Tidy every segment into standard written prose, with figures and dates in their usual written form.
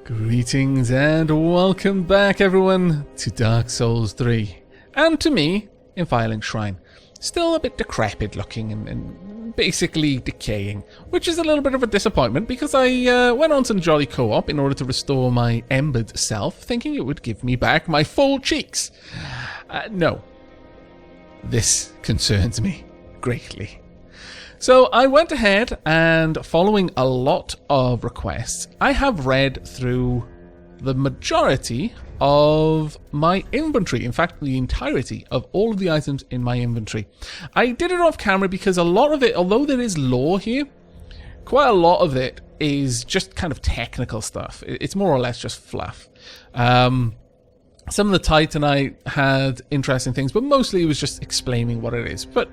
Greetings and welcome back, everyone, to Dark Souls 3. And to me, in Firelink Shrine. Still a bit decrepit looking and basically decaying, which is a little bit of a disappointment because I went on some jolly co-op in order to restore my embered self, thinking it would give me back my full cheeks. No. This concerns me greatly. So I went ahead and, following a lot of requests, I have read through the majority of my inventory. In fact, the entirety of all of the items in my inventory. I did it off camera because a lot of it, although there is lore here, quite a lot of it is just kind of technical stuff. It's more or less just fluff. Some of the Titanite had interesting things, but mostly it was just explaining what it is. But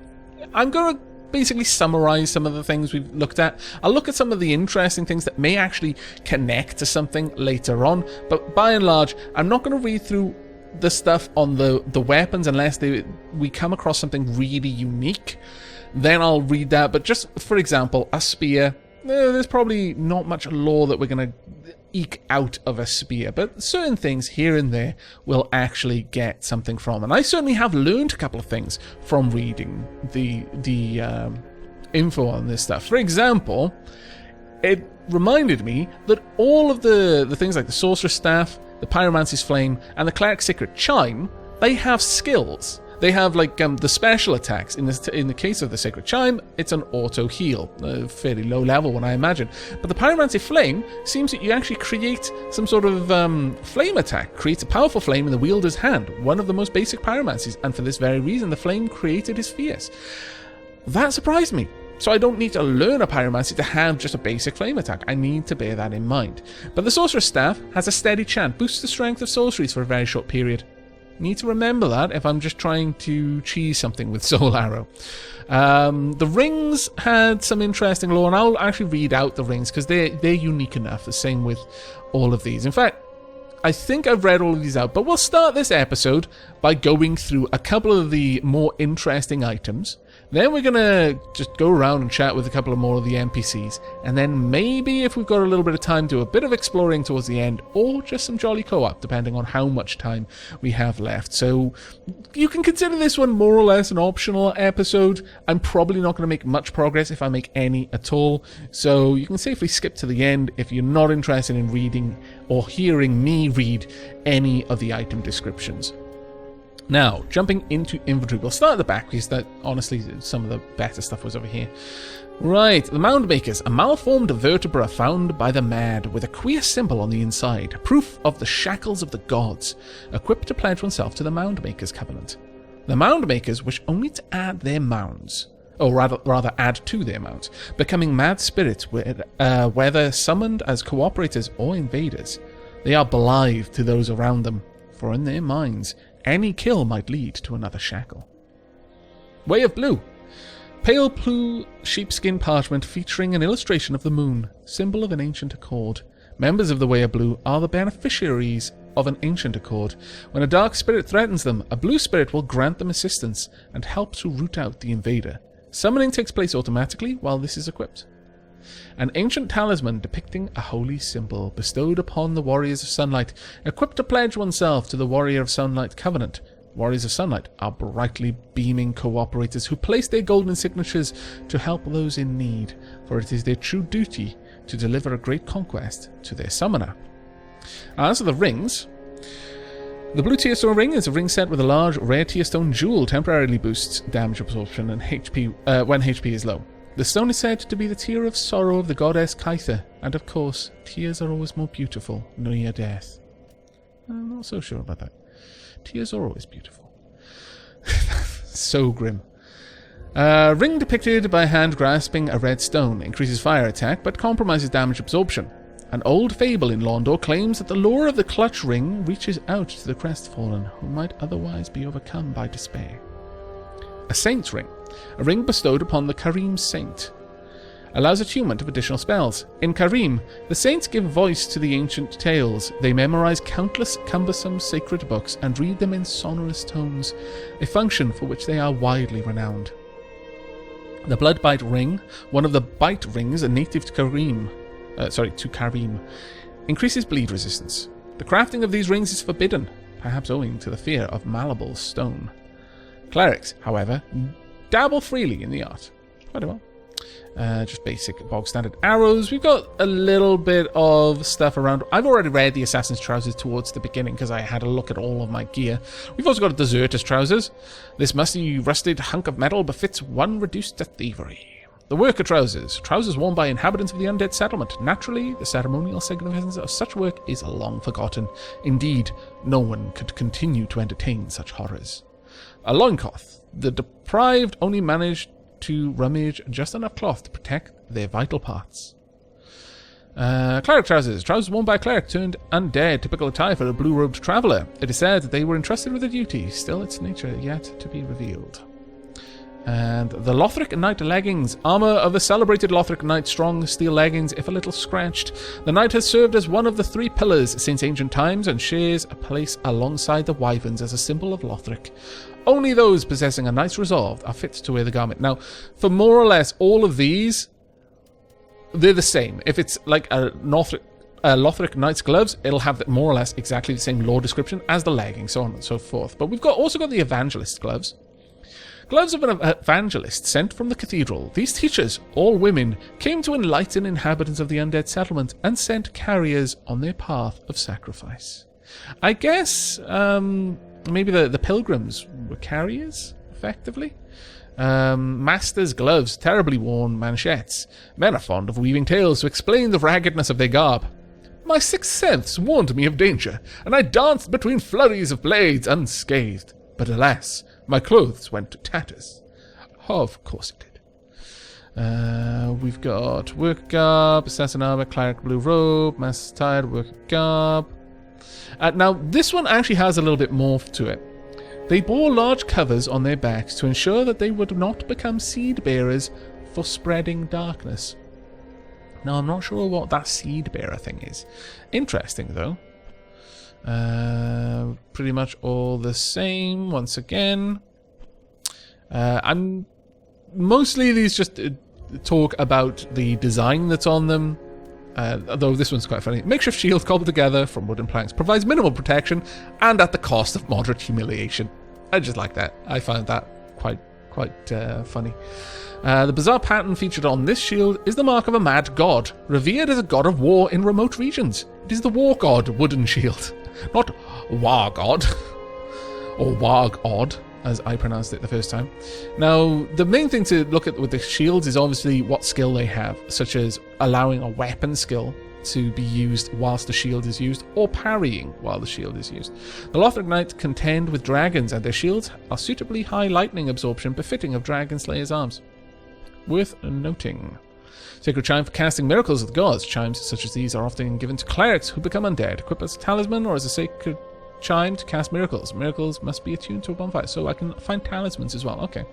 I'm going to basically summarize some of the things we've looked at. I'll look at some of the interesting things that may actually connect to something later on, but by and large, I'm not going to read through the stuff on the weapons unless we come across something really unique. Then I'll read that, but just for example, a spear, there's probably not much lore that we're going to eke out of a spear, but certain things here and there will actually get something from. And I certainly have learned a couple of things from reading the info on this stuff. For example, it reminded me that all of the things like the Sorcerer's Staff, the Pyromancy's Flame, and the Cleric's Secret Chime, they have skills. They have like the special attacks. In the case of the Sacred Chime, it's an auto heal, fairly low level one, I imagine. But the Pyromancy Flame seems that you actually create some sort of flame attack, creates a powerful flame in the wielder's hand, one of the most basic pyromancies, and for this very reason, the flame created his fierce. That surprised me. So I don't need to learn a pyromancy to have just a basic flame attack. I need to bear that in mind. But the Sorcerer's Staff has a steady chant, boosts the strength of sorceries for a very short period. Need to remember that if I'm just trying to cheese something with Soul Arrow. The rings had some interesting lore, and I'll actually read out the rings because they're unique enough. The same with all of these. In fact, I think I've read all of these out, but we'll start this episode by going through a couple of the more interesting items. Then we're going to just go around and chat with a couple of more of the NPCs. And then maybe if we've got a little bit of time, do a bit of exploring towards the end, or just some jolly co-op, depending on how much time we have left. So you can consider this one more or less an optional episode. I'm probably not going to make much progress if I make any at all. So you can safely skip to the end if you're not interested in reading or hearing me read any of the item descriptions. Now, jumping into inventory, we'll start at the back because that, honestly, some of the better stuff was over here. Right, the Mound Makers, a malformed vertebra found by the mad with a queer symbol on the inside, proof of the shackles of the gods, equipped to pledge oneself to the Mound Makers Covenant. The Mound Makers wish only to add their mounds, or rather add to their mounds, becoming mad spirits whether summoned as cooperators or invaders. They are blithe to those around them, for in their minds, any kill might lead to another shackle. Way of Blue. Pale blue sheepskin parchment featuring an illustration of the moon, symbol of an ancient accord. Members of the Way of Blue are the beneficiaries of an ancient accord. When a dark spirit threatens them, a blue spirit will grant them assistance and help to root out the invader. Summoning takes place automatically while this is equipped. An ancient talisman depicting a holy symbol bestowed upon the Warriors of Sunlight, equipped to pledge oneself to the Warrior of Sunlight Covenant. Warriors of Sunlight are brightly beaming cooperators who place their golden signatures to help those in need, for it is their true duty to deliver a great conquest to their summoner. As for the rings, the blue Tearstone ring is a ring set with a large rare Tearstone jewel, temporarily boosts damage absorption and HP when HP is low. The stone is said to be the tear of sorrow of the goddess Kytha, and of course, tears are always more beautiful near death. I'm not so sure about that. Tears are always beautiful. So grim. Ring depicted by a hand grasping a red stone, increases fire attack, but compromises damage absorption. An old fable in Londor claims that the lore of the clutch ring reaches out to the crestfallen, who might otherwise be overcome by despair. A Saint's Ring. A ring bestowed upon the Karim Saint. Allows attunement of additional spells. In Karim, the saints give voice to the ancient tales. They memorize countless cumbersome sacred books and read them in sonorous tones, a function for which they are widely renowned. The Bloodbite Ring, one of the bite rings native to Karim, increases bleed resistance. The crafting of these rings is forbidden, perhaps owing to the fear of malleable stone. Clerics, however, dabble freely in the art. Very well. Just basic bog standard arrows. We've got a little bit of stuff around. I've already read the Assassin's Trousers towards the beginning because I had a look at all of my gear. We've also got Deserter's Trousers. This musty, rusted hunk of metal befits one reduced to thievery. The Worker Trousers. Trousers worn by inhabitants of the undead settlement. Naturally, the ceremonial significance of such work is long forgotten. Indeed, no one could continue to entertain such horrors. A loincloth. The deprived only managed to rummage just enough cloth to protect their vital parts. Cleric trousers. Trousers worn by a cleric turned undead. Typical attire for a blue-robed traveller. It is said that they were entrusted with a duty, still its nature yet to be revealed. And the Lothric Knight leggings. Armour of the celebrated Lothric Knight, strong steel leggings, if a little scratched. The knight has served as one of the 3 pillars since ancient times and shares a place alongside the wyverns as a symbol of Lothric. Only those possessing a knight's resolve are fit to wear the garment. Now, for more or less all of these, they're the same. If it's like a Lothric Knight's gloves, it'll have more or less exactly the same lore description as the leggings, so on and so forth. But we've also got the Evangelist gloves. Gloves of an evangelist sent from the cathedral. These teachers, all women, came to enlighten inhabitants of the undead settlement and sent carriers on their path of sacrifice. I guess maybe the pilgrims were carriers, effectively. Master's gloves, terribly worn manchettes. Men are fond of weaving tales to explain the raggedness of their garb. My 6th sense warned me of danger, and I danced between flurries of blades unscathed. But alas, my clothes went to tatters. Of course it did. We've got work garb, assassin armor, cleric blue robe, master tired, work garb. Now, this one actually has a little bit more to it. They bore large covers on their backs to ensure that they would not become seed bearers for spreading darkness. Now, I'm not sure what that seed bearer thing is. Interesting, though. Pretty much all the same once again. I'm mostly these just talk about the design that's on them. Although this one's quite funny. Makeshift shield cobbled together from wooden planks provides minimal protection and at the cost of moderate humiliation. I just like that. I found that quite funny. The bizarre pattern featured on this shield is the mark of a mad god, revered as a god of war in remote regions. It is the war god wooden shield, not war god, or warg odd, as I pronounced it the first time. Now, the main thing to look at with the shields is obviously what skill they have, such as allowing a weapon skill to be used whilst the shield is used, or parrying while the shield is used. The Lothric Knights contend with dragons, and their shields are suitably high lightning absorption, befitting of Dragon Slayer's arms. Worth noting. Sacred chime for casting miracles of the gods. Chimes such as these are often given to clerics who become undead, equipped as a talisman or as a sacred chime to cast miracles. Miracles must be attuned to a bonfire, so I can find talismans as well. Okay,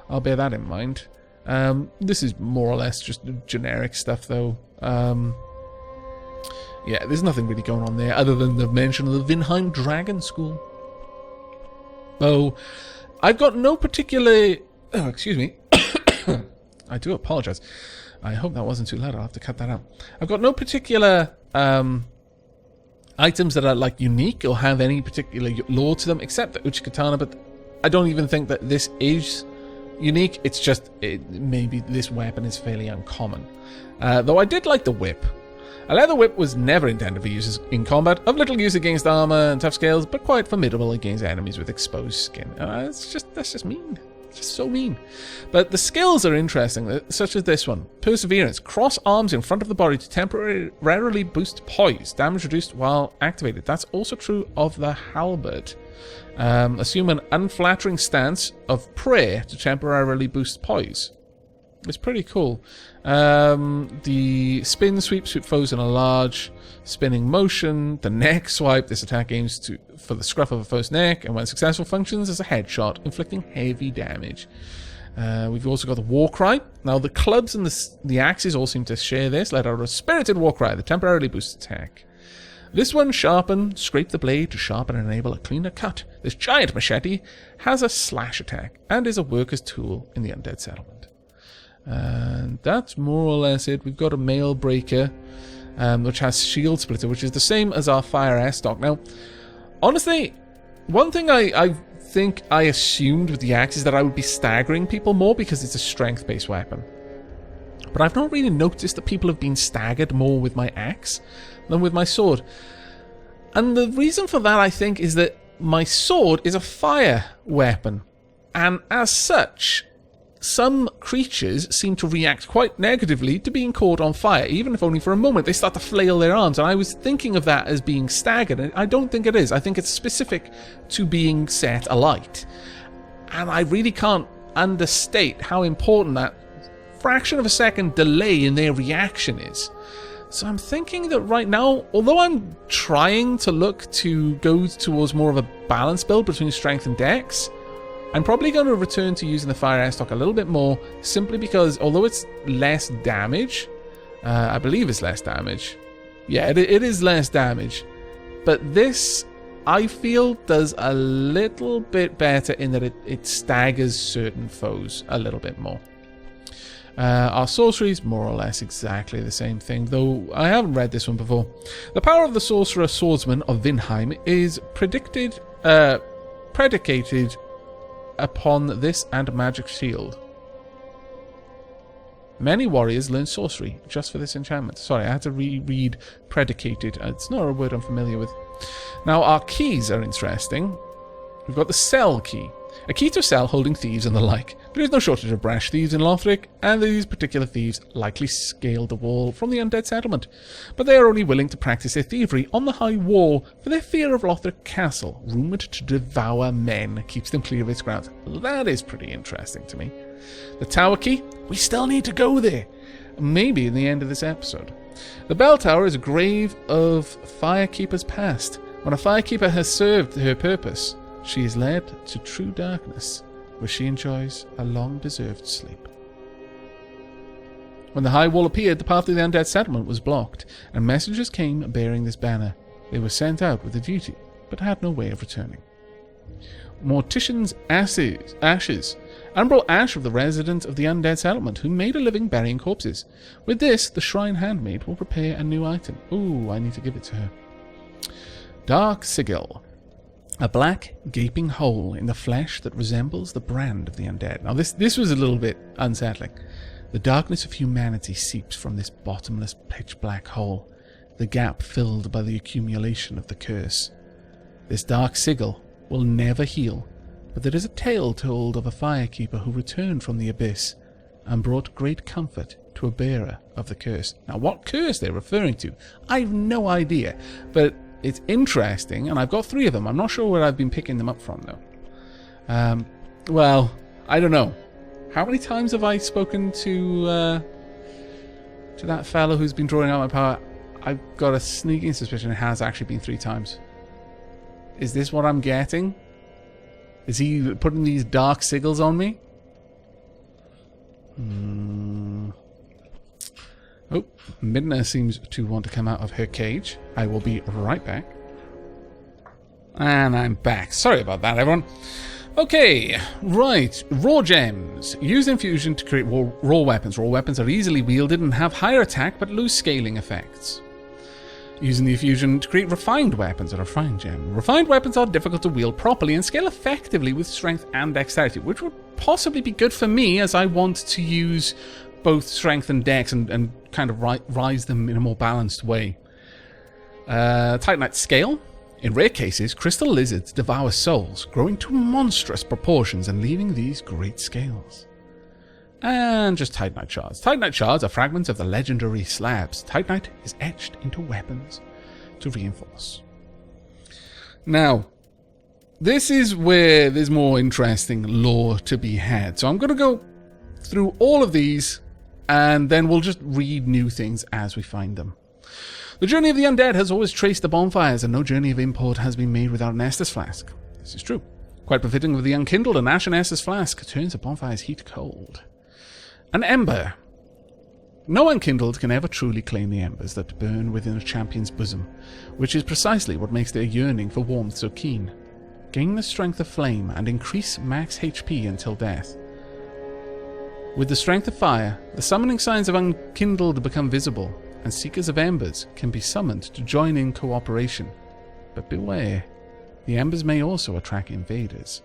I'll bear that in mind. This is more or less just generic stuff, though. Yeah, there's nothing really going on there other than the mention of the Vinheim Dragon School. Oh, I've got no particular... Oh, excuse me. I do apologize. I hope that wasn't too loud. I'll have to cut that out. I've got no particular items that are like unique or have any particular lore to them, except the Uchikatana, but I don't even think that this is unique. It's just maybe this weapon is fairly uncommon. Though I did like the whip. A leather whip was never intended for use in combat, of little use against armor and tough scales, but quite formidable against enemies with exposed skin. That's just mean. It's just so mean. But the skills are interesting, such as this one. Perseverance. Cross arms in front of the body to temporarily boost poise. Damage reduced while activated. That's also true of the halberd. Assume an unflattering stance of prayer to temporarily boost poise. It's pretty cool. The spin sweep foes in a large spinning motion. The neck swipe. This attack aims for the scruff of a foe's neck, and when successful, functions as a headshot, inflicting heavy damage. We've also got the war cry. Now the clubs and the axes all seem to share this. Let out a spirited war cry that temporarily boosts attack. This one, sharpen, scrape the blade to sharpen and enable a cleaner cut. This giant machete has a slash attack and is a worker's tool in the undead settlement. And that's more or less it. We've got a mail breaker. which has shield splitter, which is the same as our fire air stock. Now, honestly, one thing I think I assumed with the axe is that I would be staggering people more because it's a strength-based weapon. But I've not really noticed that people have been staggered more with my axe than with my sword. And the reason for that, I think, is that my sword is a fire weapon. And as such, some creatures seem to react quite negatively to being caught on fire, even if only for a moment. They start to flail their arms, and I was thinking of that as being staggered, and I don't think it is. I think it's specific to being set alight. And I really can't understate how important that fraction of a second delay in their reaction is. So I'm thinking that right now, although I'm trying to look to go towards more of a balanced build between strength and dex, I'm probably going to return to using the fire air stock a little bit more, simply because although it's less damage, I believe it's less damage. Yeah, it is less damage. But this, I feel, does a little bit better in that it staggers certain foes a little bit more. Our sorcery is more or less exactly the same thing, though I haven't read this one before. The power of the Sorcerer Swordsman of Vinheim is predicated upon this and magic shield. Many warriors learn sorcery just for this enchantment. Sorry, I had to reread predicated. It's not a word I'm familiar with. Now, our keys are interesting. We've got the cell key. A key to a cell holding thieves and the like. There is no shortage of brash thieves in Lothric, and these particular thieves likely scaled the wall from the undead settlement. But they are only willing to practice their thievery on the high wall, for their fear of Lothric Castle, rumoured to devour men, keeps them clear of its grounds. That is pretty interesting to me. The tower key? We still need to go there. Maybe in the end of this episode. The bell tower is a grave of firekeepers past. When a firekeeper has served her purpose, she is led to true darkness, where she enjoys a long-deserved sleep. When the high wall appeared, the path to the undead settlement was blocked, and messengers came bearing this banner. They were sent out with a duty, but had no way of returning. Mortician's ashes. Anne brought ash of the resident of the undead settlement, who made a living burying corpses. With this, the shrine handmaid will prepare a new item. Ooh, I need to give it to her. Dark Sigil. A black, gaping hole in the flesh that resembles the brand of the undead. Now, this was a little bit unsettling. The darkness of humanity seeps from this bottomless, pitch-black hole, the gap filled by the accumulation of the curse. This dark sigil will never heal, but there is a tale told of a firekeeper who returned from the abyss and brought great comfort to a bearer of the curse. Now, what curse they're referring to, I've no idea, but it's interesting, and I've got 3 of them. I'm not sure where I've been picking them up from, though. Well, I don't know. How many times have I spoken to that fellow who's been drawing out my power? I've got a sneaking suspicion it has actually been 3 times. Is this what I'm getting? Is he putting these dark sigils on me? Oh, Midna seems to want to come out of her cage. I will be right back. And I'm back. Sorry about that, everyone. Okay, right. Raw gems. Use infusion to create raw weapons. Raw weapons are easily wielded and have higher attack but lose scaling effects. Using the infusion to create refined weapons. A refined gem. Refined weapons are difficult to wield properly and scale effectively with strength and dexterity, which would possibly be good for me as I want to use both strength and dex and kind of rise them in a more balanced way. Titanite scale. In rare cases, crystal lizards devour souls, growing to monstrous proportions and leaving these great scales. And just Titanite shards. Titanite shards are fragments of the legendary slabs. Titanite is etched into weapons to reinforce. Now, this is where there's more interesting lore to be had. So I'm going to go through all of these, and then we'll just read new things as we find them. The journey of the undead has always traced the bonfires, and no journey of import has been made without an Estus flask. This is true. Quite befitting of the unkindled, an ashen Estus flask turns a bonfire's heat cold. An ember. No unkindled can ever truly claim the embers that burn within a champion's bosom, which is precisely what makes their yearning for warmth so keen. Gain the strength of flame and increase max HP until death. With the strength of fire, the summoning signs of unkindled become visible. and Seekers of Embers can be summoned to join in cooperation. But beware, the Embers may also attract invaders.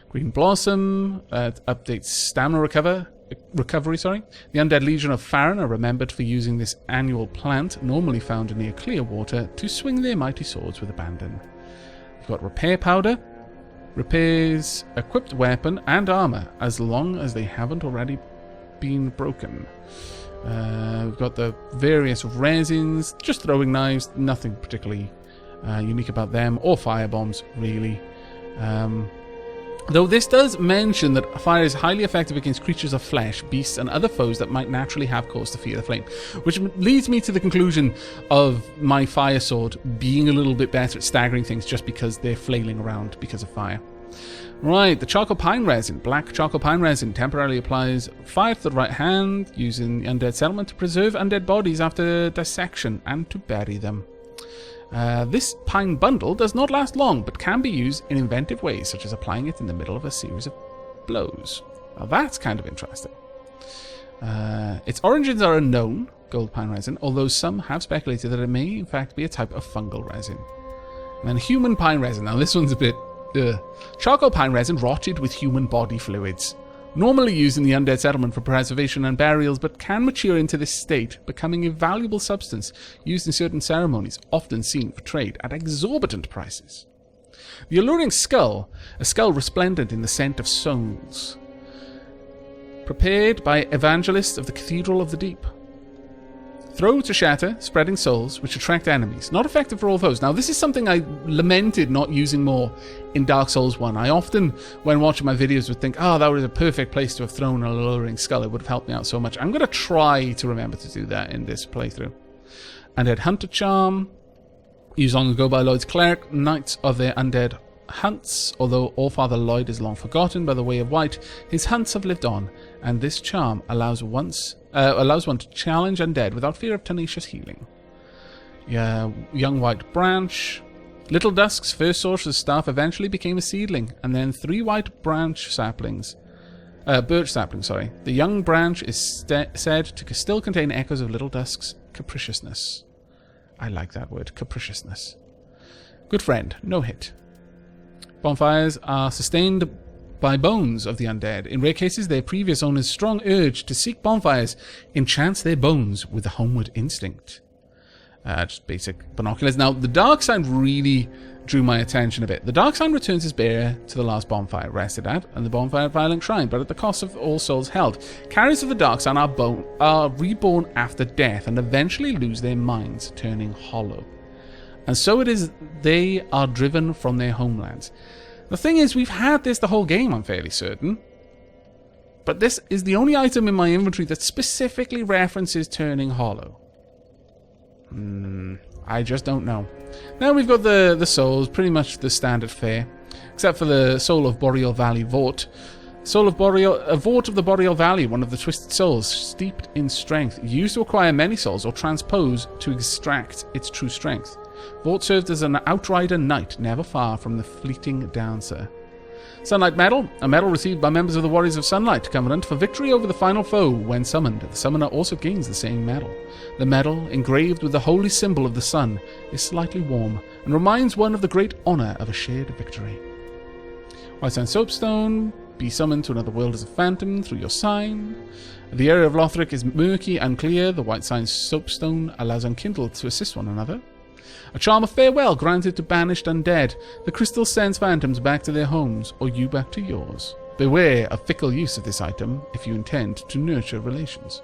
Green Blossom updates stamina recovery. The Undead Legion of Farron are remembered for using this annual plant, normally found near clear water, to swing their mighty swords with abandon. We've got Repair Powder. Repairs equipped weapon and armor, as long as they haven't already been broken. We've got the various resins, just throwing knives, nothing particularly unique about them, or fire bombs, really. Though this does mention that fire is highly effective against creatures of flesh, beasts, and other foes that might naturally have cause to fear the flame. Which leads me to the conclusion of my fire sword being a little bit better at staggering things just because they're flailing around because of fire. Right, the charcoal pine resin. Black charcoal pine resin temporarily applies fire to the right hand, using the undead settlement to preserve undead bodies after dissection and to bury them. This pine bundle does not last long, but can be used in inventive ways, such as applying it in the middle of a series of blows. Now that's kind of interesting. Its origins are unknown, gold pine resin, although some have speculated that it may in fact be a type of fungal resin. And then human pine resin. Now this one's a bit... Charcoal pine resin rotted with human body fluids. Normally used in the undead settlement for preservation and burials, but can mature into this state, becoming a valuable substance used in certain ceremonies, often seen for trade at exorbitant prices. The alluring skull, a skull resplendent in the scent of souls, prepared by evangelists of the Cathedral of the Deep. Throw to shatter, spreading souls, which attract enemies. Not effective for all foes. Now, this is something I lamented not using more in Dark Souls 1. I often, when watching my videos, would think, oh, that was a perfect place to have thrown a alluring skull. It would have helped me out so much. I'm going to try to remember to do that in this playthrough. Undead Hunter Charm. Used long ago by Lloyd's Cleric, Knights of their undead hunts. Although Allfather Lloyd is long forgotten by the Way of White, his hunts have lived on, and this charm allows one to challenge undead without fear of tenacious healing. Young White Branch. Little Dusk's first sorcerer's staff eventually became a seedling, and then 3 white birch saplings. The young branch is said to still contain echoes of Little Dusk's capriciousness. I like that word, capriciousness. Good friend, no hit. Bonfires are sustained by bones of the undead. In rare cases, their previous owner's strong urge to seek bonfires enchants their bones with the homeward instinct. Just basic binoculars. Now, the dark sign really drew my attention a bit. The dark sign returns his bearer to the last bonfire rested at, and the bonfire at Firelink Shrine, but at the cost of all souls held. Carriers of the dark sign are reborn after death and eventually lose their minds, turning hollow. And so it is they are driven from their homelands. The thing is, we've had this the whole game, I'm fairly certain. But this is the only item in my inventory that specifically references turning hollow. I just don't know. Now we've got the souls, pretty much the standard fare. Except for the Soul of Boreal Valley Vort. A Vort of the Boreal Valley, one of the Twisted Souls, steeped in strength, used to acquire many souls or transpose to extract its true strength. Vort served as an outrider knight, never far from the fleeting dancer. Sunlight Medal, a medal received by members of the Warriors of Sunlight Covenant for victory over the final foe when summoned. The summoner also gains the same medal. The medal, engraved with the holy symbol of the sun, is slightly warm and reminds one of the great honour of a shared victory. White Sign Soapstone, be summoned to another world as a phantom through your sign. The area of Lothric is murky and clear. The White Sign Soapstone allows Unkindled to assist one another. A charm of farewell granted to banished undead. The crystal sends phantoms back to their homes, or you back to yours. Beware of fickle use of this item if you intend to nurture relations.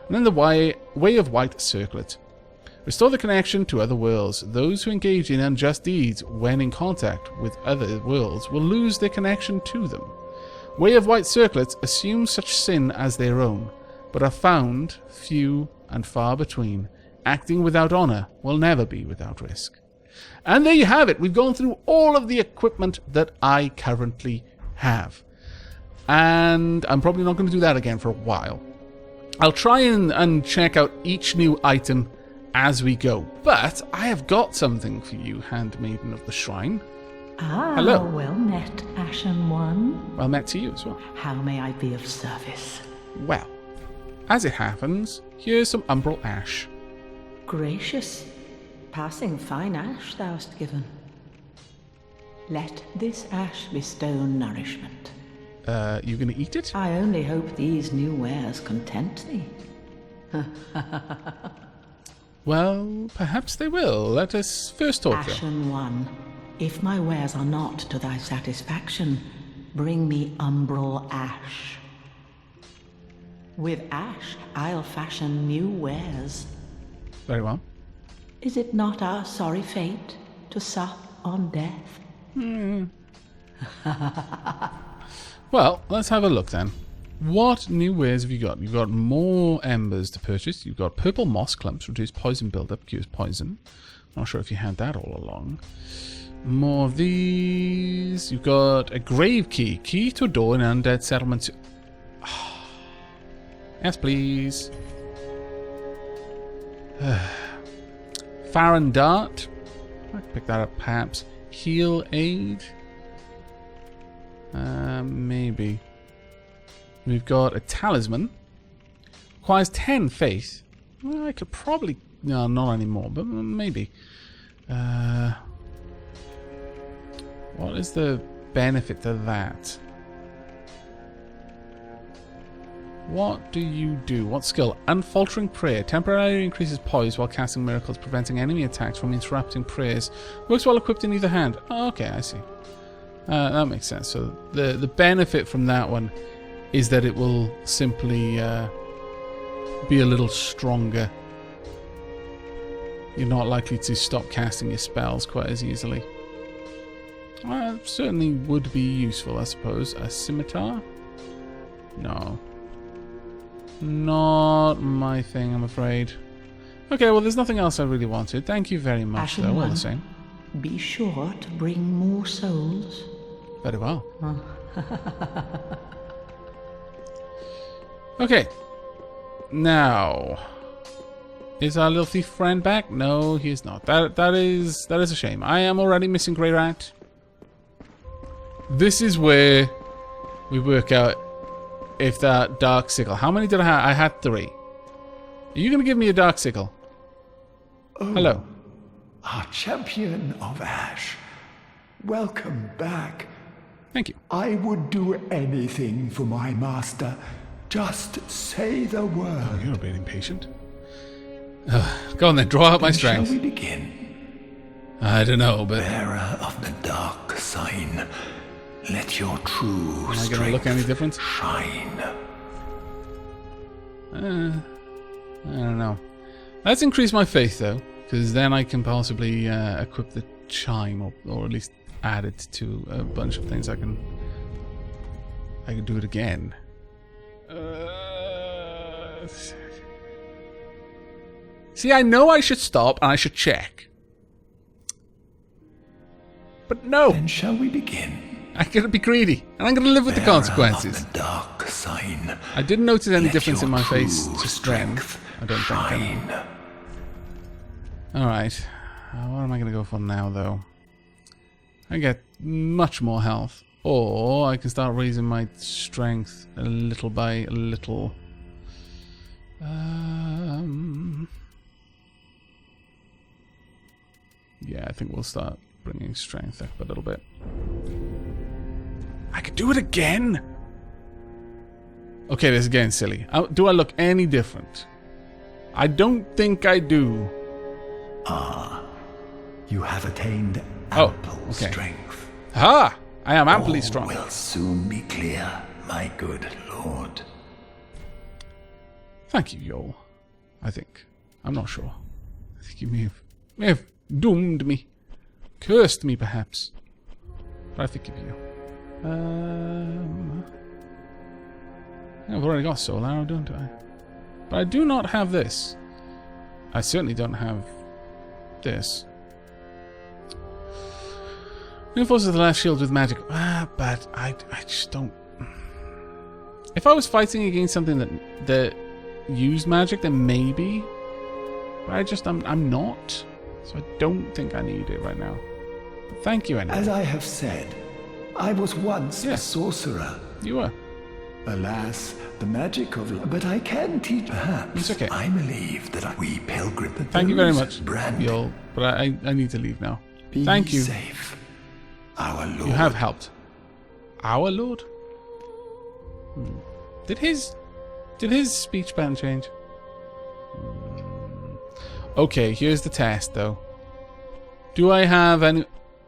And then the Way of White Circlet. Restore the connection to other worlds. Those who engage in unjust deeds when in contact with other worlds will lose their connection to them. Way of White Circlets assume such sin as their own, but are found few and far between. Acting without honour will never be without risk. And there you have it. We've gone through all of the equipment that I currently have. And I'm probably not going to do that again for a while. I'll try and check out each new item as we go. But I have got something for you, Handmaiden of the Shrine. Ah, hello. Well met, Ashen One. Well met to you as well. How may I be of service? Well, As it happens, here's some umbral ash. Gracious, passing fine ash thou'st given. Let this ash bestow nourishment. You gonna eat it? I only hope these new wares content thee. Well, perhaps they will. Let us first talk. Ashen one, if my wares are not to thy satisfaction, bring me umbral ash. With ash, I'll fashion new wares. Very well. Is it not our sorry fate to sup on death? Well, let's have a look then. What new wares have you got? You've got more embers to purchase. You've got purple moss clumps, reduce poison buildup, cures poison. Not sure if you had that all along. More of these. You've got a grave key. Key to a door in undead settlements. Yes, please. Farron dart. I can pick that up, perhaps. Heal aid. Maybe. We've got a talisman. Requires 10 faith. Well, I could probably... No, not anymore, but maybe. What is the benefit to that? What do you do? What skill? Unfaltering prayer. Temporarily increases poise while casting miracles, preventing enemy attacks from interrupting prayers. Works while equipped in either hand. Oh, okay, I see. That makes sense. So the benefit from that one is that it will simply be a little stronger. You're not likely to stop casting your spells quite as easily. Certainly would be useful, I suppose. A scimitar? No. Not my thing, I'm afraid. Okay, well, there's nothing else I really wanted. Thank you very much, though, all the same. Be sure to bring more souls. Very well. Okay. Now, is our little thief friend back? No, he is not. That is a shame. I am already missing Grey Rat. This is where we work out if that dark sickle. How many did I have? I had 3. Are you going to give me a dark sickle? Oh, hello. Our champion of Ash. Welcome back. Thank you. I would do anything for my master. Just say the word. Oh, you're a bit impatient. Go on then, draw out my strength. Shall we begin? I don't know, but... Bearer of the dark sign, let your true Am I going to look any different? shine. I don't know. Let's increase my faith, though, because then I can possibly equip the chime, or at least add it to a bunch of things. I can do it again. See, I know I should stop and I should check. But no. Then shall we begin? I'm going to be greedy, and I'm going to live with the consequences. Of the dark sign, I didn't notice any let difference in your my face true to strength. I don't think. shine. Alright. What am I going to go for now, though? I get much more health. Or I can start raising my strength a little by a little. Yeah, I think we'll start bringing strength up a little bit. I could do it again! Okay, this is getting silly. Do I look any different? I don't think I do. You have attained ample strength. Ha! I am amply strong. Will soon be clear, my good lord. Thank you, Yol. I think. I'm not sure. I think you may have doomed me. Cursed me, perhaps. But I forgive you. I've already got Soul Arrow, don't I? But I do not have this. I certainly don't have this. Reinforces the last shield with magic. But I just don't... If I was fighting against something that used magic, then maybe. But I'm not. So I don't think I need it right now. But thank you anyway. As I have said, I was once a sorcerer. You were. Alas, the magic of love. But I can teach. Perhaps. It's okay. I believe that we pilgrim. Thank you very much, Brand. but I need to leave now. Be Thank you. safe, our Lord. You have helped. Our Lord? Did his speech pattern change? Okay, here's the test, though. Do I have any...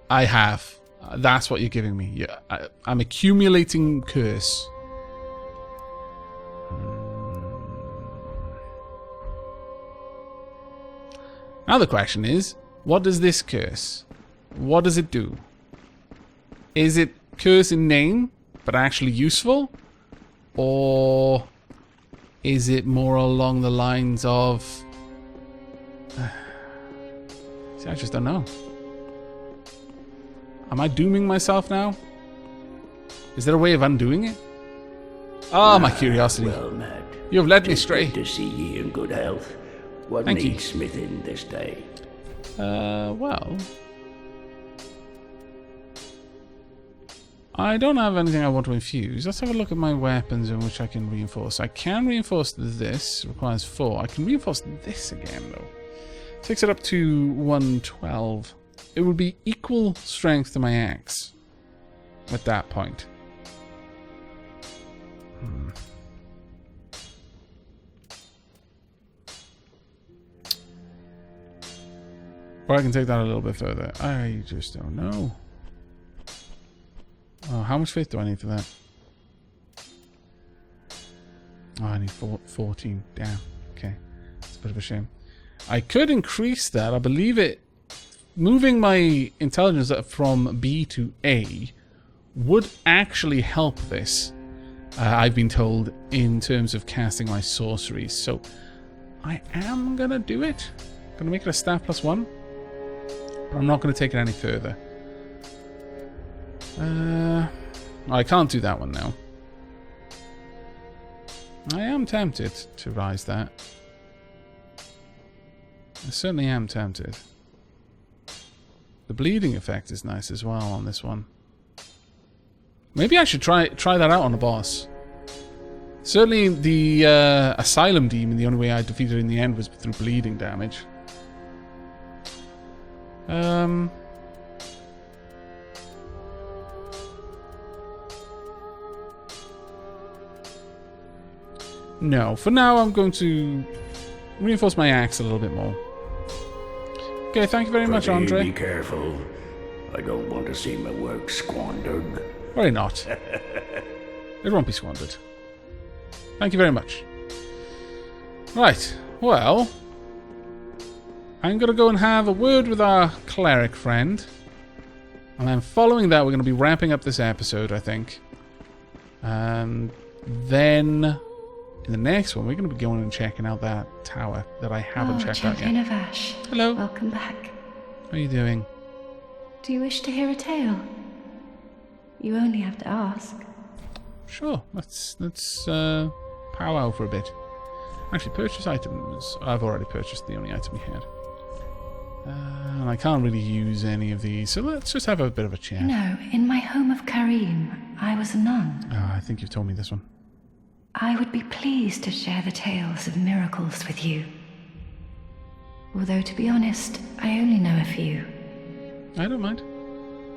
I have. That's what you're giving me. Yeah, I'm accumulating curse. Now the question is, what does this curse? What does it do? Is it curse in name, but actually useful? Or is it more along the lines of... See, I just don't know. Am I dooming myself now? Is there a way of undoing it? Ah, my curiosity. Well met. You have led me astray. Good to see ye in good health. What Thank you. needs smithing this day? Well... I don't have anything I want to infuse. Let's have a look at my weapons in which I can reinforce. I can reinforce this. Requires 4. I can reinforce this again, though. Takes it up to 112. It would be equal strength to my axe at that point. Or I can take that a little bit further. I just don't know. Oh, how much faith do I need for that? Oh, I need 14. Damn. Okay. It's a bit of a shame. I could increase that. I believe it... Moving my intelligence from B to A would actually help this. I've been told in terms of casting my sorceries. So I am going to do it. I'm going to make it a staff +1. But I'm not going to take it any further. I can't do that one now. I am tempted to rise that. I certainly am tempted. The bleeding effect is nice as well on this one. Maybe I should try that out on the boss. Certainly the Asylum Demon, the only way I defeated it in the end was through bleeding damage. No, for now I'm going to reinforce my axe a little bit more. Okay, thank you very much, Andre. Be careful. I don't want to see my work squandered. Worry not. It won't be squandered. Thank you very much. Right, well... I'm going to go and have a word with our cleric friend. And then following that, we're going to be wrapping up this episode, I think. And then... in the next one, we're going to be going and checking out that tower that I haven't checked out yet. Champion of Ash. Hello. Welcome back. How are you doing? Do you wish to hear a tale? You only have to ask. Sure. Let's powwow for a bit. Actually, purchase items. I've already purchased the only item we had. And I can't really use any of these, so let's just have a bit of a chat. No, in my home of Karim, I was a nun. Oh, I think you've told me this one. I would be pleased to share the tales of miracles with you. Although, to be honest, I only know a few. I don't mind.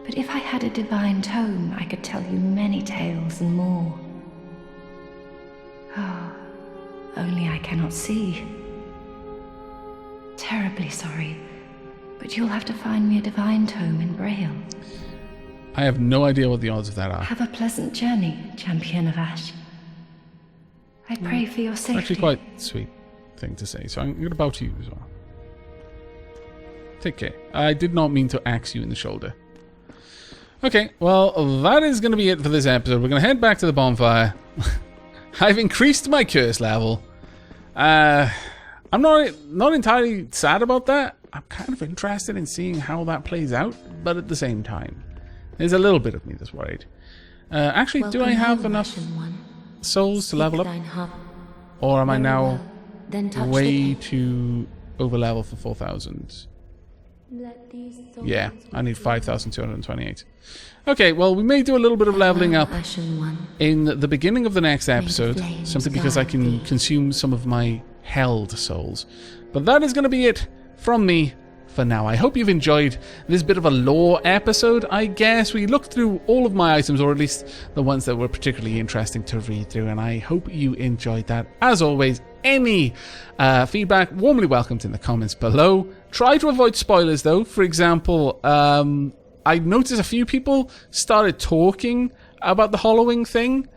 But if I had a divine tome, I could tell you many tales and more. Oh, only I cannot see. Terribly sorry, but you'll have to find me a divine tome in Braille. I have no idea what the odds of that are. Have a pleasant journey, Champion of Ash. I pray for your safety. Actually, quite a sweet thing to say, so I'm going to bow to you as well. Take care. I did not mean to axe you in the shoulder. Okay, well, that is going to be it for this episode. We're going to head back to the bonfire. I've increased my curse level. I'm not entirely sad about that. I'm kind of interested in seeing how that plays out, but at the same time, there's a little bit of me that's worried. Actually, do I have enough souls to level up? Or am I now way too over level for 4,000? Yeah, I need 5,228. Okay, well, we may do a little bit of leveling up in the beginning of the next episode, simply because I can consume some of my held souls. But that is going to be it from me for now. I hope you've enjoyed this bit of a lore episode, I guess. We looked through all of my items, or at least the ones that were particularly interesting to read through, and I hope you enjoyed that. As always, any feedback, warmly welcomed in the comments below. Try to avoid spoilers, though. For example, I noticed a few people started talking about the hollowing thing,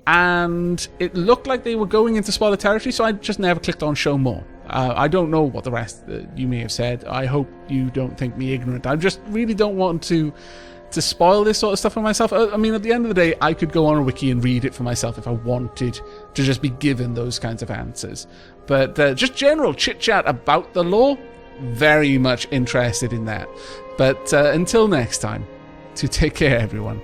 and it looked like they were going into spoiler territory, so I just never clicked on show more. I don't know what the rest you may have said. I hope you don't think me ignorant. I just really don't want to spoil this sort of stuff for myself. I mean, at the end of the day, I could go on a wiki and read it for myself if I wanted to just be given those kinds of answers. But just general chit-chat about the lore, very much interested in that. But until next time, to take care, everyone.